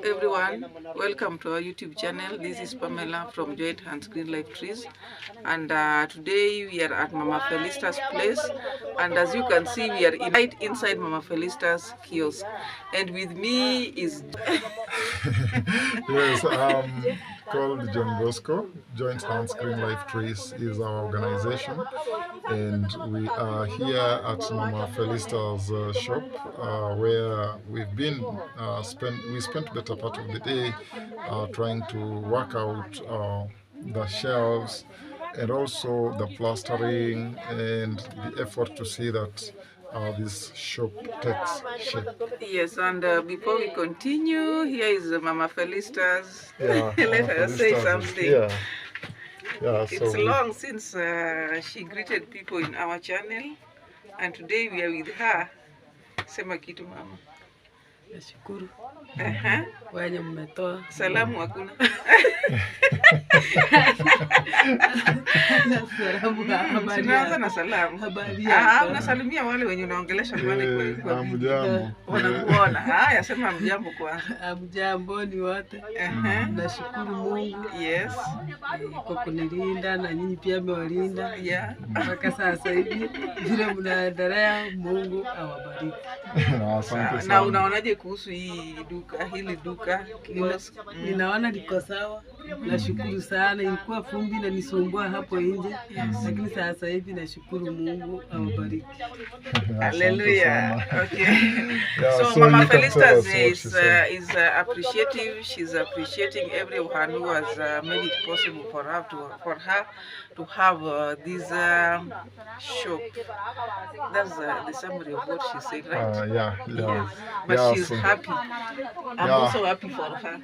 everyone, welcome to our YouTube channel. This is Pamela from Joint Hands Green Life Trees, and today we are at Mama Felistus place, and as you can see we are right inside Mama Felistus kiosk, and with me is Yes, called John Bosco. Joint Hands Green Life Trees is our organization, and we are here at Mama Felistas shop, where we've been we spent better part of the day trying to work out the shelves and also the plastering and the effort to see that this shop takes shape. yes, and before we continue, here is Mama Felistus. Yeah, Let her say something. Yeah, It's long since she greeted people in our channel, and today we are with her. Sema kitu mama. Nashukuru Aha. wenye mmetoa Salamu hakuna. Tunaanza na salamu. Unasalimia wale wenye unaongelesha pale kwa mjambo. Wanakuona. Haya, sema mjambo kwanza. Mjamboni wote. Nashukuru Mungu. Yes. Kwa kunilinda na nyinyi pia mmewalinda. Yeah. Mpaka sasa hivi vile mnaendelea, Mungu awabariki. Asante sana. Na unaonaje kuhusu hili duka kiosk? Ninaona liko sawa. Nashukuru sana. Ilikuwa fumbi na nisumbua hapo nje, lakini sasa hivi nashukuru Mungu awabariki. Hallelujah. Okay. Yeah, so Mama Felistus is appreciative. She's appreciating everyone who has made it possible for her to have this shop. That's the summary of what she said, right? Yeah. Yes. But Yeah, she's happy. I'm Yeah. also happy for her.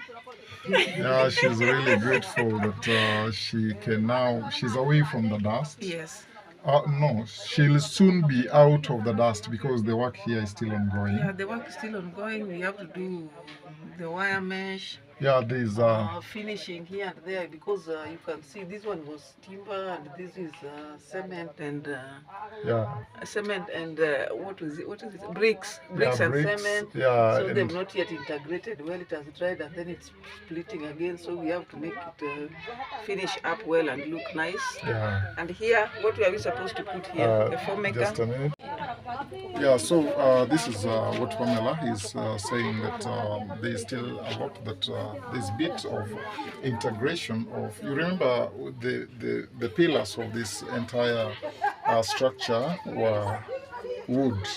Yeah, she's really grateful that she's away from the dust. Yes. No, she'll soon be out of the dust because the work here is still ongoing. Yeah, the work is still ongoing. We have to do the wire mesh. Yeah, there's finishing here and there because you can see this one was timber and this is cement and cement and what is it? Bricks and cement. Yeah, so they've not yet integrated well. It has dried and then it's splitting again. So we have to make it finish up well and look nice. Yeah. And here, what are we supposed to put here? The foam maker. Just a minute. Yeah, so this is what Pamela is saying, that there's still a lot that there's a bit of integration of, you remember the pillars of this entire structure were wood,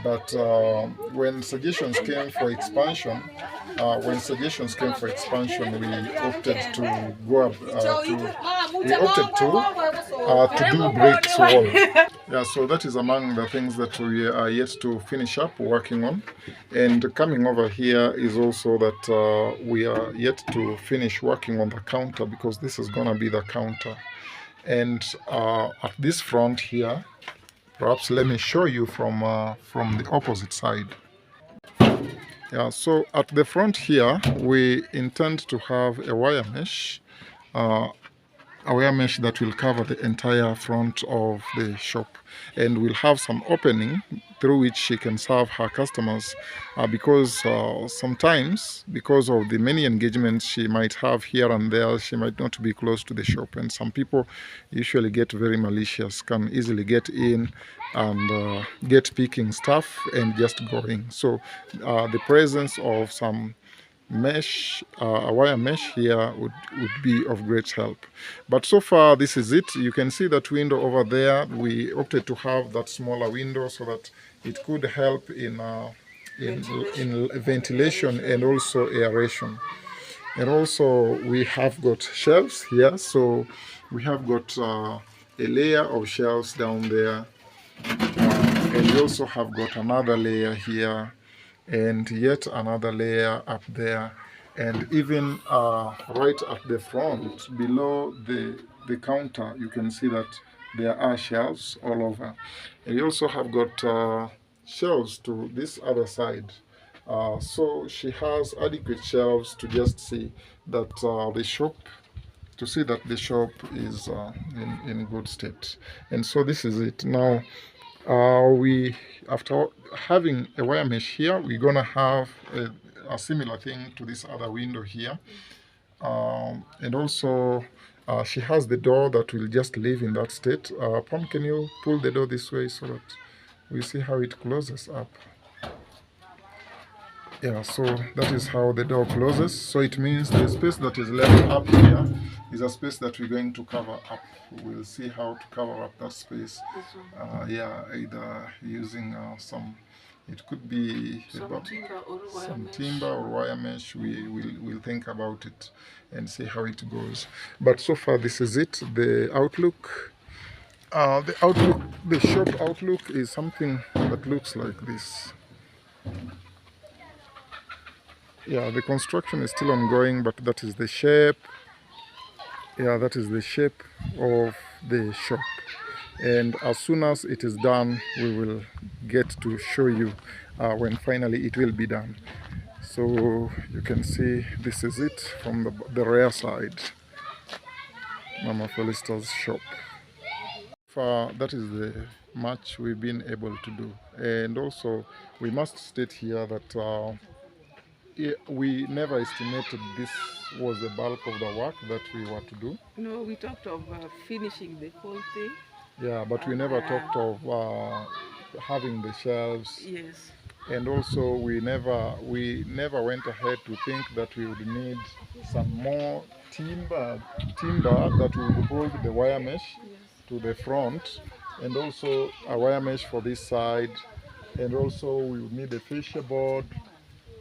but when suggestions came for expansion, we opted to go to do bricks wall. Yeah, so that is among the things that we are yet to finish up working on. And coming over here is also that we are yet to finish working on the counter, because this is going to be the counter. And at this front here, perhaps let me show you from the opposite side. Yeah, so at the front here, we intend to have a wire mesh that will cover the entire front of the shop, and we'll have some opening through which she can serve her customers, because sometimes, because of the many engagements she might have here and there, she might not be close to the shop, and some people usually get very malicious, can easily get in and get picking stuff and just going. So the presence of some mesh, a wire mesh here would be of great help. But so far this is it. You can see that window over there. We opted to have that smaller window so that it could help in ventilation and also aeration. And also we have got shelves here, so we have got a layer of shelves down there, and we also have got another layer here, and yet another layer up there, and even right at the front below the counter, you can see that there are shelves all over. And you also have got shelves to this other side, so she has adequate shelves to just see that the shop is in good state. And so this is it. Now we, after having a wire mesh here, we're gonna have a similar thing to this other window here. And also she has the door that will just leave in that state. Pam, can you pull the door this way so that we see how it closes up? Yeah, so that is how the door closes. So it means the space that is left up here is a space that we're going to cover up. We'll see how to cover up that space. Yeah, either using some, it could be some timber or wire mesh. We'll think about it and see how it goes. But so far this is it, the outlook. The shop outlook is something that looks like this. Yeah, the construction is still ongoing, but that is the shape. Yeah, that is the shape of the shop. And as soon as it is done, we will get to show you when finally it will be done. So you can see this is it from the rear side. Mama Felistus Shop. That is the much we've been able to do. And also we must state here that we never estimated this was the bulk of the work that we were to do. No, we talked of finishing the whole thing. Yeah, but we never talked of having the shelves. Yes. And also we never went ahead to think that we would need some more timber that would hold the wire mesh to the front, and also a wire mesh for this side, and also we would need a fascia board.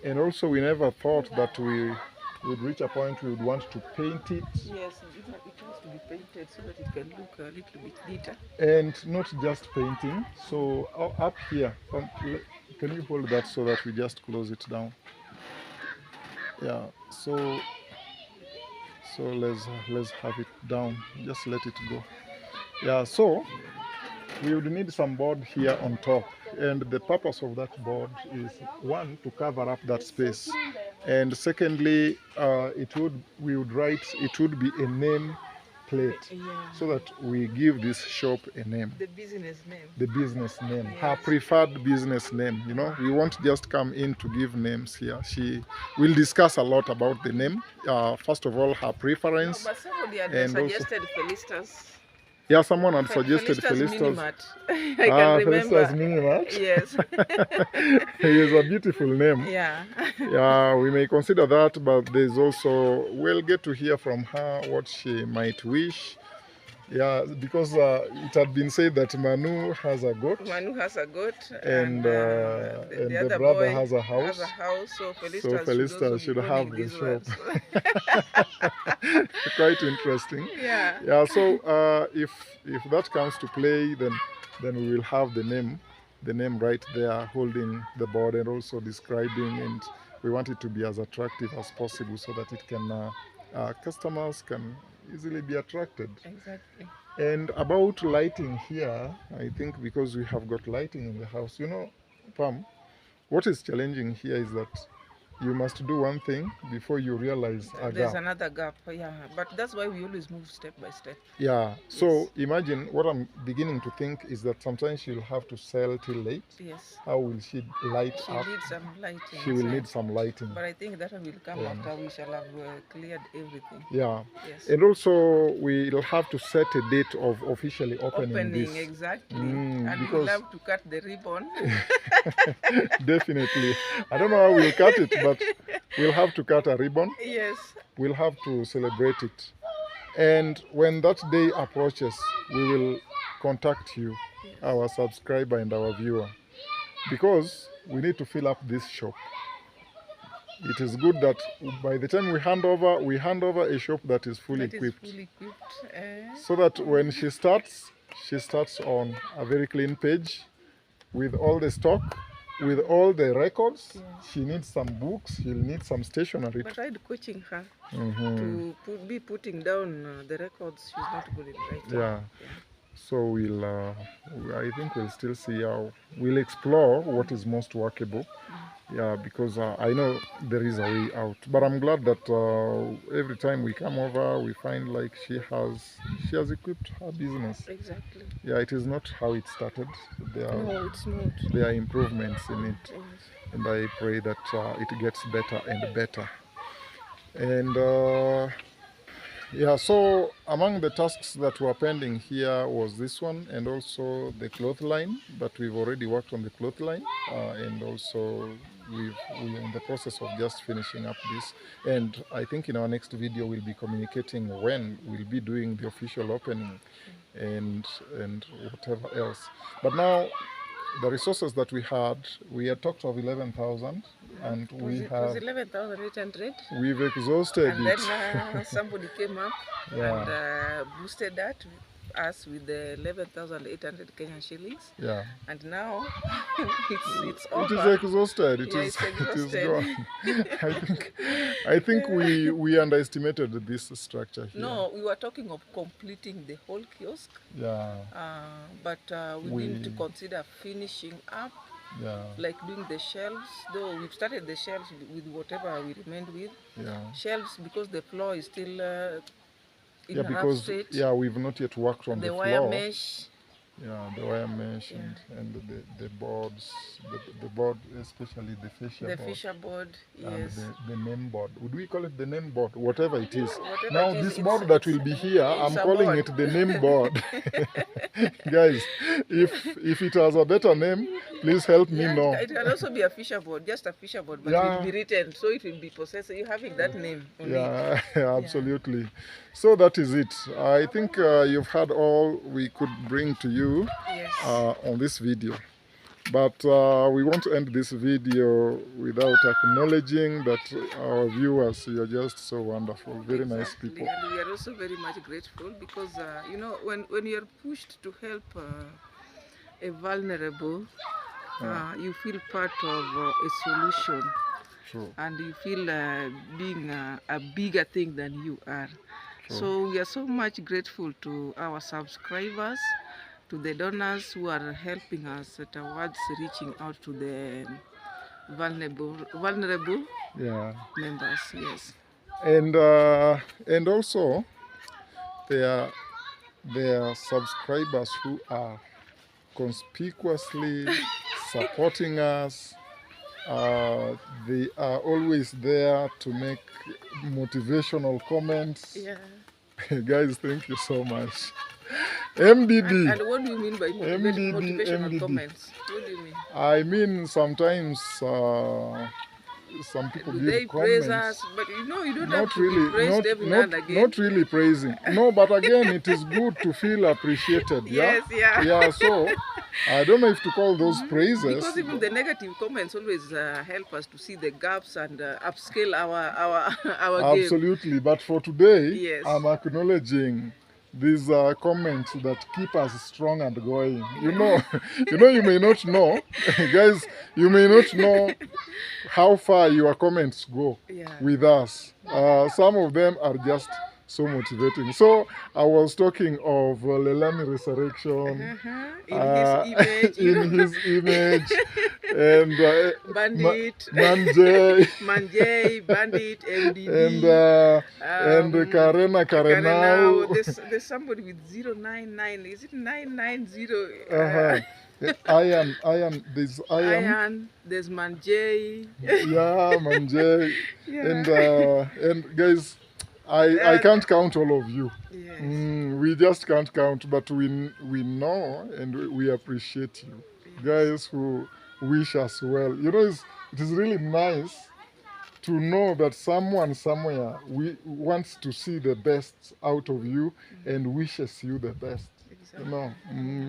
And also we never thought that we would reach a point we would want to paint it. Yes, it has to be painted so that it can look a little bit neater. And not just painting. So up here, can you hold that so that we just close it down? Yeah, so let's have it down. Just let it go. Yeah, so we would need some board here on top, and the purpose of that board is, one, to cover up that space, and secondly, we would write, it would be a name plate, so that we give this shop a name. The business name. The business name, her preferred business name. You know, we won't just come in to give names here. She will discuss a lot about the name. First of all, her preference. No, but somebody had suggested Felistus. Yeah, someone had suggested Felistus. I can remember. Felistus Minimart. Yes. It is a beautiful name. Yeah. Yeah, we may consider that, but there's also, we'll get to hear from her what she might wish. Yeah, because it had been said that Manu has a goat. Manu has a goat. And the other brother has a house. So Felistus should have the shop. Quite interesting. Yeah. Yeah. So if that comes to play, then we will have the name right there, holding the board and also describing, and we want it to be as attractive as possible so that it can customers can easily be attracted. Exactly. And about lighting here, I think because we have got lighting in the house, you know, Pam, what is challenging here is that you must do one thing before you realize there's another gap. Yeah, but that's why we always move step by step. Yeah. So imagine, what I'm beginning to think is that sometimes she'll have to sell till late. Yes. How will she light up? She needs some lighting. She will need some lighting. But I think that will come after we shall have cleared everything. Yeah. Yes. And also we'll have to set a date of officially opening this. Exactly. And because we'll have to cut the ribbon. Definitely. I don't know how we'll cut it, but we'll have to cut a ribbon. Yes. We'll have to celebrate it. And when that day approaches, we will contact you, our subscriber and our viewer, because we need to fill up this shop. It is good that by the time we hand over a shop that is fully equipped. So that when she starts on a very clean page with all the stock, with all the records. Yes. She needs some books, she'll need some stationery. But I'm coaching her to be putting down the records. She's not good at writing. Yeah. So I think we'll still see we'll explore what is most workable. Yeah, because I know there is a way out. But I'm glad that every time we come over, we find like she has equipped her business. Exactly. Yeah, it is not how it started. No, it's not. There are improvements in it, Yes. and I pray that it gets better and better. And yeah, so among the tasks that were pending here was this one, and also the clothesline, but we've already worked on the clothesline, and also we're in the process of just finishing up this. And I think in our next video we'll be communicating when we'll be doing the official opening and whatever else. But now the resources that we had talked of 11,000, and It was 11,800. we've exhausted And it. then somebody came up Yeah. and boosted us with the 11,800 Kenyan shillings. Yeah. And now it's It over. is exhausted. It Yeah, is it's it is exhausted. gone. I think we underestimated this structure here. No, we were talking of completing the whole kiosk, Yeah. but we need to consider finishing up, Yeah. like doing the shelves. Though we've started the shelves with whatever we remained with. Yeah. Shelves, because the floor is still in Yeah, a rough because state. yeah, we've not yet worked on the The floor. wire mesh. Yeah, the wire mesh and the boards, the board, especially the fascia The board. fascia board, And yes. the name board. Would we call it the name board? Whatever it is. Whatever Now it is, this it's- board that will be here, I'm it's a calling board. it the name board. Guys, if it has a better name, please help me Yeah, know. it can also be a fisher board, just a fisher board, but Yeah. it will be written, so it will be possessed. You having that name on it. Yeah, absolutely. So that is it. I think you've had all we could bring to you Yes. on this video. But we want to end this video without acknowledging that our viewers, you're just so wonderful, very nice Exactly. people. And we are also very much grateful because, you know, when you are pushed to help a vulnerable, you feel part of a solution. True. And you feel being a bigger thing than you are. True. So we are so much grateful to our subscribers, to the donors who are helping us towards reaching out to the vulnerable Yeah. members. Yes. And also there are subscribers who are conspicuously supporting us. They are always there to make motivational comments. Yeah. Guys, thank you so much. MDD. And what do you mean by motivational comments? What do you mean? I mean, sometimes some people Do give they comments. praise us? But you know, you don't Not have to really, be praised every now and again. not really praising. No, but again, it is good to feel appreciated. Yeah? Yes, yeah. Yeah, so I don't know if to call those praises. Because even the negative comments always help us to see the gaps and upscale our game. Absolutely, but for today, Yes. I'm acknowledging these comments that keep us strong and going. You know, you may not know, guys, you may not know how far your comments go with us. Some of them are just so motivating. So I was talking of Lelani Resurrection In his image, and Bandit, Manjay, Bandit, MDD, and Karena Karenau. There's somebody with 099. Is it 990? Iron, there's Iron, there's Manjay. Yeah, Manjay. And guys, I can't count all of you. Yes. We just can't count, but we know and we appreciate you. Guys who wish us well. You know, it is really nice to know that someone somewhere wants to see the best out of you and wishes you the best. Exactly. You know,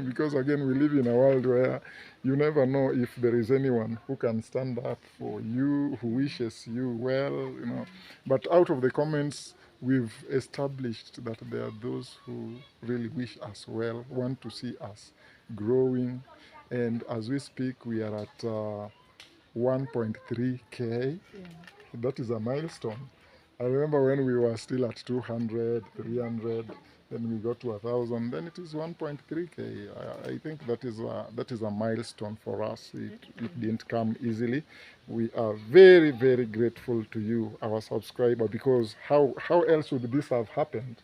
because again, we live in a world where you never know if there is anyone who can stand up for you, who wishes you well, you know. But out of the comments, we've established that there are those who really wish us well, want to see us growing. And as we speak, we are at 1.3K. That is a milestone. I remember when we were still at 200, 300, then we got to 1,000, then it is 1.3K. I think that is a milestone for us. It didn't come easily. We are very, very grateful to you, our subscriber, because how else would this have happened?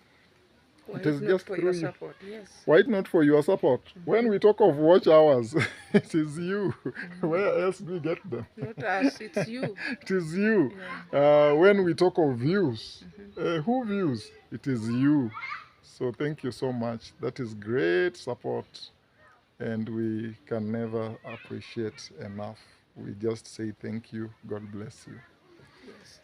Why It is not just for through your you. support? Yes. Why not for your support? When we talk of watch hours, it is you. Where else do we get them? Not us, it's you. It is you. Yeah. When we talk of views, who views? It is you. So thank you so much. That is great support, and we can never appreciate enough. We just say thank you. God bless you. Yes.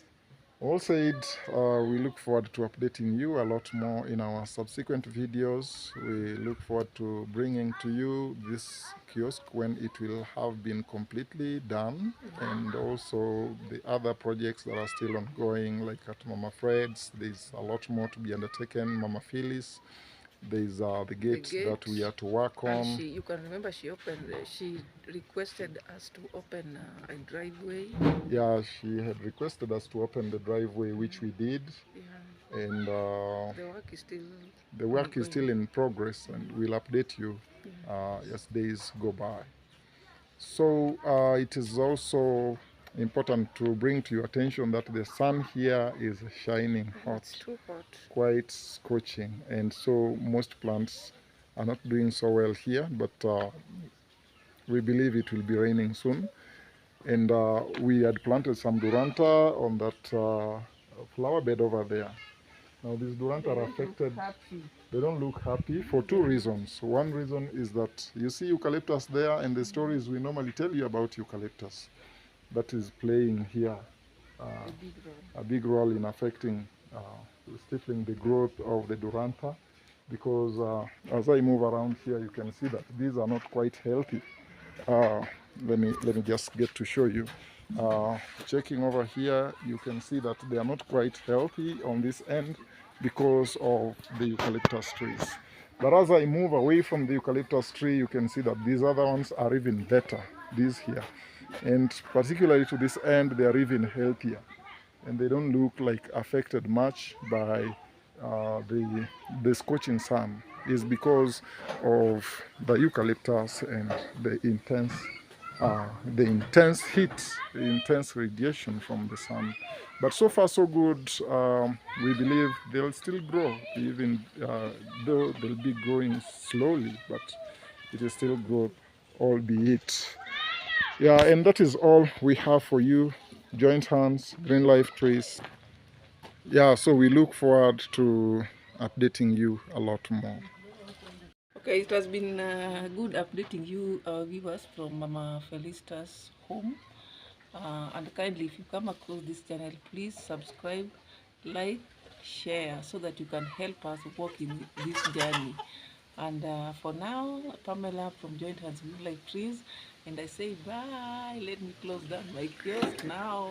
All said, we look forward to updating you a lot more in our subsequent videos. We look forward to bringing to you this kiosk when it will have been completely done, and also the other projects that are still ongoing, like at Mama Fred's. There's a lot more to be undertaken. Mama Phyllis, there's the gate that we are to work on. And you can remember she requested us to open a driveway. Yeah, she had requested us to open the driveway, which we did. Yeah. And The work is still in progress, and we'll update you as days go by. So it is also important to bring to your attention that the sun here is shining hot. It's too hot. Quite scorching, and so most plants are not doing so well here, but we believe it will be raining soon. And we had planted some Duranta on that flower bed over there. Now these Duranta are affected. They don't look happy for two reasons. One reason is that you see eucalyptus there, and the stories we normally tell you about eucalyptus, that is playing here a big role in affecting, stifling the growth of the Duranta, because as I move around here, you can see that these are not quite healthy. Let me just get to show you. Checking over here, you can see that they are not quite healthy on this end because of the eucalyptus trees. But as I move away from the eucalyptus tree, you can see that these other ones are even better, these here. And particularly to this end, they are even healthier. And they don't look like affected much by the scorching sun. Is because of the eucalyptus and the intense heat, the intense radiation from the sun. But so far so good. We believe they'll still grow, even though they'll be growing slowly, but it is still growth, albeit. Yeah, and that is all we have for you. Joint hands, green life trees. Yeah, so we look forward to updating you a lot more. Okay, it has been good updating you, viewers, from Mama Felistus' home. And kindly, if you come across this channel, please subscribe, like, share, so that you can help us walk in this journey. And for now, Pamela from Joint Hands Green Life Trees, and I say bye. Let me close down my kiosk now.